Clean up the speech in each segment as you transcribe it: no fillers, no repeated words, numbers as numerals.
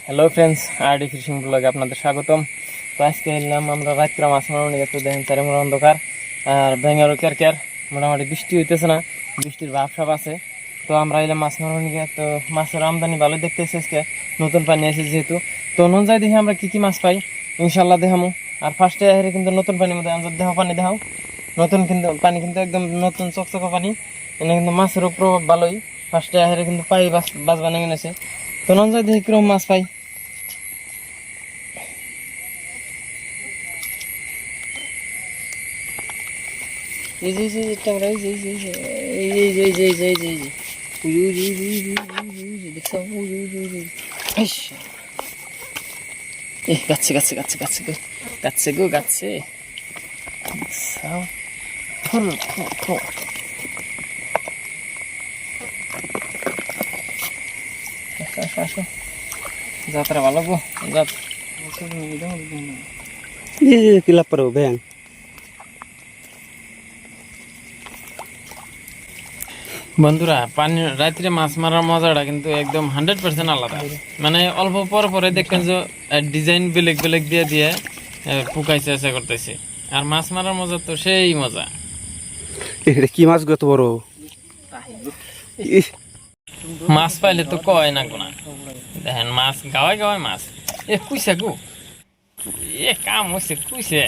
Hello friends, RD fishing ব্লগে আপনাদের স্বাগতম। তো আজকে এলাম আমরা রাত্রে মাছ মারানো গেছে। দেখেন চারিমোড়া অন্ধকার আর ব্যাঙেরও কেয়ার মোটামুটি বৃষ্টি হইতেছে না, বৃষ্টির ভাব সাপ আছে। তো আমরা এলাম মাছ মারানো গিয়ে। তো মাছের আমদানি ভালো দেখতেছে আজকে, নতুন পানি এসেছে যেহেতু। তো নুন যাই দেখি আমরা কি কি মাছ পাই, ইনশাল্লাহ দেখামো। আর ফার্স্টে হেরে কিন্তু নতুন পানির মধ্যে আমাদের দেহ পানি দেখাও, নতুন কিন্তু পানি কিন্তু একদম নতুন চকচকা পানি। এনে কিন্তু মাছেরও প্রভাব ভালোই। ফার্স্টে হেরে কিন্তু পাই বাস বানিয়ে এনেছে। তো নুন যাই দেখি কিরকম মাছ পাই। এই যে ট্যাংরা, এই গাছে গো গাছে। যাত্রা ভালো গো, কিলা পারো ব্যাং। বন্ধুরা, পানি রাত্রে মাছ মারার মজাটা কিন্তু একদম 100% আলাদা। মানে অল্প পরে দেখবেন যে ডিজাইন বেলেগ বেলেগ দিয়ে দিয়ে পুকাইছে চেষ্টা করতেছে। আর মাছ মারার মজা তো সেই মজা। এটা কি মাছ গত বড় মাছ পাইলে তো কয় না কোনা। দেখেন মাছ গাওয়ায় গাওয়ায় মাছ। এ কুইছে গো, এ কাম হচ্ছে কুইছে।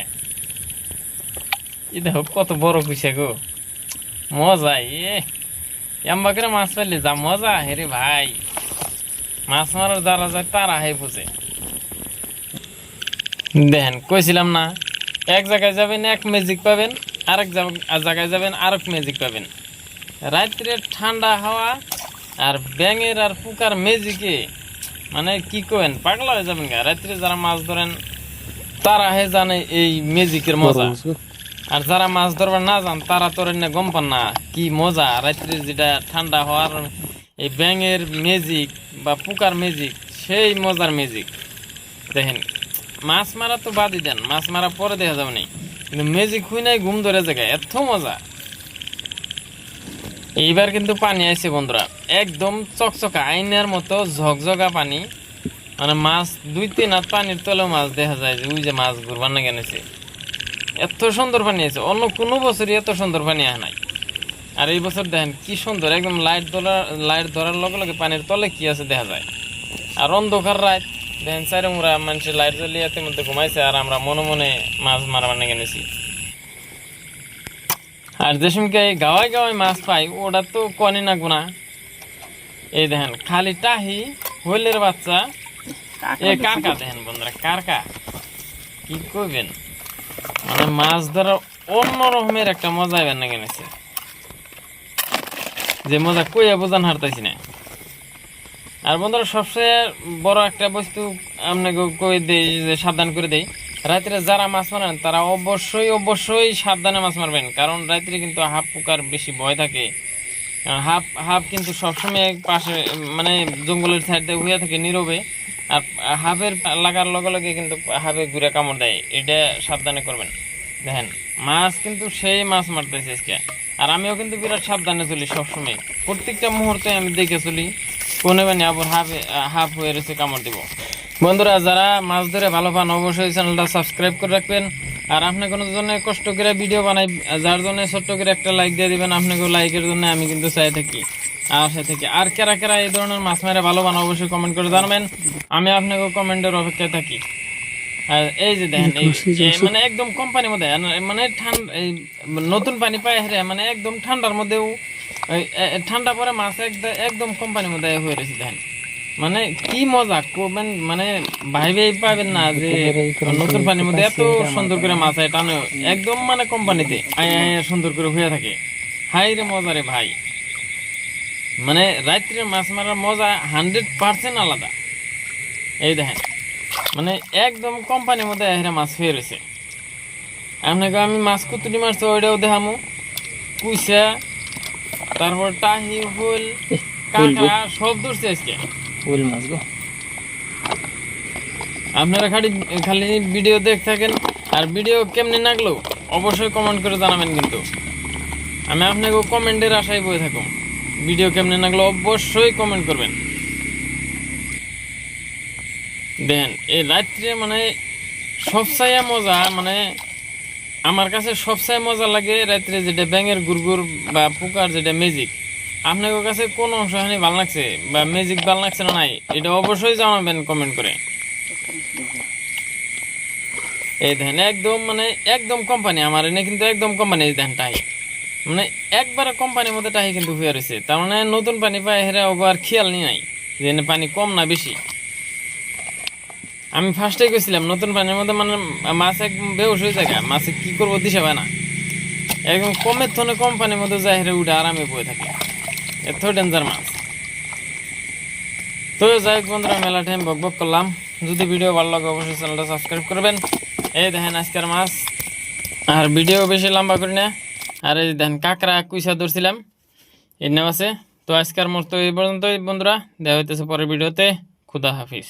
এ দেখো কত বড় কুইছে গো, মজা। এম্বা করে মাছ পাইলে যা মজা হেরে ভাই। মাছ মারার যারা যায় তারা হে বুঝে। দেখেন কইছিলাম না, এক জায়গায় যাবেন এক ম্যাজিক পাবেন, আরেক জায়গায় যাবেন আরেক ম্যাজিক পাবেন। রাত্রে ঠান্ডা হাওয়া আর ব্যাঙের আর পুকার ম্যাজিকে মানে কি করেন, পাগলা হয়ে যাবেন গা। রাত্রে যারা মাছ ধরেন তারা হে জানে এই ম্যাজিকের মজা। আর যারা মাছ ধরবার না যান তারা তো না গম পান না কি মজা। রাত্রে যেটা ঠান্ডা হওয়ার এই ব্যাঙের ম্যাজিক বা পুকার ম্যাজিক, সেই মজার ম্যাজিক। দেখেন মাছ মারা তো বাদই দেন, মাছ মারা পরে দেখা যাবে না, কিন্তু ম্যাজিক হই নাই ঘুম ধরে জায়গায় এত মজা। এইবার কিন্তু পানি আইছে বন্ধুরা, একদম চকচকা আইনের মতো ঝকঝকা পানি। মানে মাছ 2-3 হাত পানির তলেও মাছ দেখা যায়, যে ওই যে মাছ ঘুরবার না গেছে। এত সুন্দর পানি আছে, অন্য কোনো বছরই এত সুন্দর পানি আয় নাই। আর এই বছর দেখেন কি সুন্দর, একদম লাইট ধরার লগে লগে পানির তলে কি আছে দেখা যায়। আর অন্ধকার রাত, দেখেন চারিমুরা মানুষের লাইট জ্বালিয়ে এর মধ্যে ঘুমাইছে, আর আমরা মনে মনে মাছ মারবার না গেছি। আর যে সময়কে গাওয়ায় গাওয়ায় মাছ পাই ওটা তো কনে না গুণা। এই দেখেন খালি টাহি হইলের বাচ্চা, এ কারকা দেখেন বন্ধুরা, কারকা কি করবেন। মানে মাছ ধরার অন্য রকমের একটা মজা এবার না গেছে, যে মজা কইয়া বোঝান হারতাইছি না। আর বন্ধুরা সবচেয়ে বড় একটা বস্তু আপনাকে কই দেই, যে সাবধান করে দেই, রাত্রে যারা মাছ মারেন তারা অবশ্যই সাবধানে মাছ মারবেন। কারণ রাত্রে কিন্তু হাফ পোকার বেশি ভয় থাকে। হাফ কিন্তু সবসময় পাশে মানে জঙ্গলের সাইডে হইয়া থাকে নীরবে। আর হাফের লাগার লগে লগে কিন্তু হাফে ঘুরে কামড় দেয়, এটা সাবধানে করবেন। দেখেন মাছ কিন্তু সেই মাছ মারতেছে আজকে। আর আমিও কিন্তু বিরাট সাবধানে চলি সবসময়, প্রত্যেকটা মুহূর্তে আমি দেখে চলি কোনে মানে আবার হাফ হয়ে রয়েছে কামড় দিব। বন্ধুরা, যারা মাছ ধরে ভালো পান অবশ্যই চ্যানেলটা সাবস্ক্রাইব করে রাখবেন। আর আপনি কোনো জন্য কষ্ট করে ভিডিও বানাই, যার জন্য ছোট্ট করে একটা লাইক দিয়ে দিবেন। আপনাকে লাইকের জন্য আমি কিন্তু চাই থাকি, আশা থাকি। আর কেরা এই ধরনের মাছ মেরে ভালো বান অবশ্যই কমেন্ট করে জানাবেন, আমি আপনাকে কমেন্টের অপেক্ষায় থাকি। আর এই যে দেখেন মানে একদম কোম্পানির মধ্যে, মানে ঠান্ডা নতুন পানি পায় হেরে, মানে একদম ঠান্ডার মধ্যেও ঠান্ডা পরে মাছ একদম কোম্পানির মধ্যে হয়ে রয়েছে। দেখেন মানে কি মজা করবেন, মানে ভাইবেই পাবেন না যে নতুন পানির মধ্যে এত সুন্দর করে মাছ টানে, একদম মানে কোম্পানিতে সুন্দর করে হয়ে থাকে। হাই রে মজা রে ভাই, মানে রাত্রে মাছ মারার মজা 100% আলাদা। এই দেখেন মানে একদম কোম্পানির মধ্যে হেরে মাছ হয়ে রয়েছে। আপনাকে আমি মাছ কুতুরি মারছি ওইটাও দেখামো, কুইসা, তারপর টাহি, হুল, কাঁকড়া সব ধরছে আজকে। হুল মাছ গো, আপনারা খালি ভিডিও দেখ থাকেন। আর ভিডিও কেমনি লাগলো অবশ্যই কমেন্ট করে জানাবেন, কিন্তু আমি আপনাকে কমেন্টের আশায় বয়ে থাকুন। ভিডিও কেমনে লাগলো অবশ্যই কমেন্ট করবেন। দেন এই রাত্রে মানে সবচেয়ে মজা, মানে আমার কাছে সবচেয়ে মজা লাগে রাত্রে যেটা ব্যাঙের গুড়গুড় বা পোকার যেটা ম্যাজিক। আপনার কাছে কোন অংশ হানি ভালো লাগছে বা ম্যাজিক ভালো লাগছে না নাই, এটা অবশ্যই জানাবেন কমেন্ট করে। এই দেখেন একদম মানে একদম কোম্পানি আমার এনে কিন্তু একদম কোম্পানি দেখেন টাহি, মানে একবারে কোম্পানির মধ্যে টাহি কিন্তু হয়ে রয়েছে। তার মানে নতুন পানি পায় হেরা আর খেয়াল নি নাই যে এনে পানি কম না বেশি। আমি ফার্স্টে গেছিলাম নতুন পানির মধ্যে, মানে মাছ একদম বেউস হয়ে যায়, মাছে কি করবো দিশা পায় না, একদম কমের থনে কম পানির মধ্যে যায় হেরে উঠে আরামে বয়ে থাকে, এত ডেঞ্জার মাছ। তো যাই হোক বন্ধুরা, মেলা টাইম বক বক করলাম। যদি ভিডিও ভালো লাগে অবশ্যই চ্যানেলটা সাবস্ক্রাইব করবেন। এই দেখেন আজকের মাছ, আর ভিডিও বেশি লম্বা করি না। আর এই দেখেন কাঁকড়া কুইসা ধরছিলাম এর নাম আছে। তো আজকের মতো এই পর্যন্তই বন্ধুরা, দেখা হইতেছে পরের ভিডিওতে। খুদা হাফিজ।